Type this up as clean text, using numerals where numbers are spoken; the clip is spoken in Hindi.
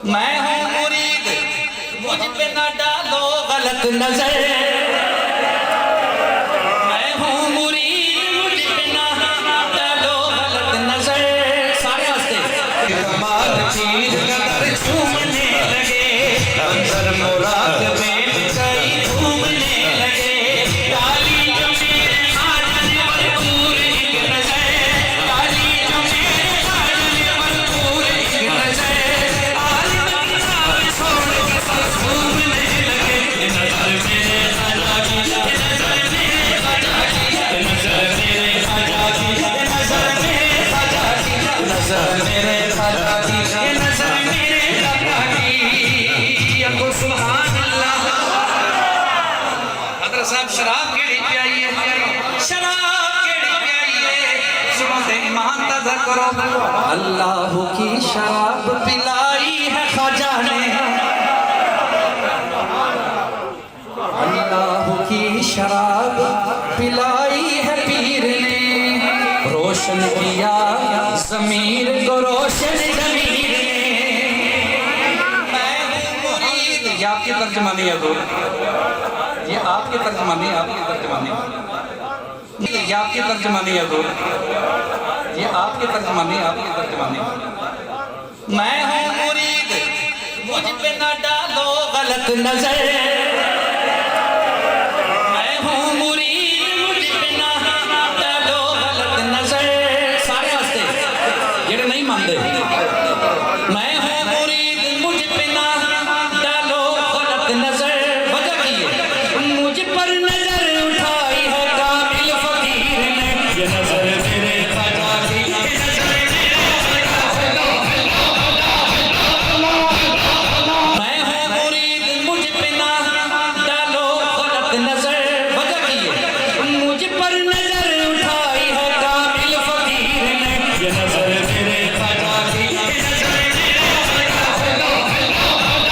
मैं हूँ मुरीद, मुझ पे न डालो गलत नजर। मैं हूँ मुरीद, मुझ पे न डालो गलत नजर। सारे हंसते कमाल चीज कदर झूमने लगे, अंदर मुराद में कई घूमने लगे। डाली जो मेरे आजन भरपूर एक नजर, डाली जो मेरे आजन भरपूर एक नजर। साहब शराब केड़ी पियाइए, शराब केड़ी पियाइए, सुनते ईमान ताज़ा करो। अल्लाह की शराब पिलाई है ख्वाजा ने, अल्लाह की शराब पिलाई है पीर ने, रोशन किया ज़मीर को रोशन ज़मीर ने। मैं हूँ मुरीद, ये आपकी तर्जुमानी है दो, ये आपकी तर्जुमानी, आपकी तर्जुमानी, ये आपकी तर्जुमानी है दो, ये आपकी तर्जुमानी, आपकी तर्जुमानी। मैं हूँ मुरीद, मुझ पे न डालो गलत नजर।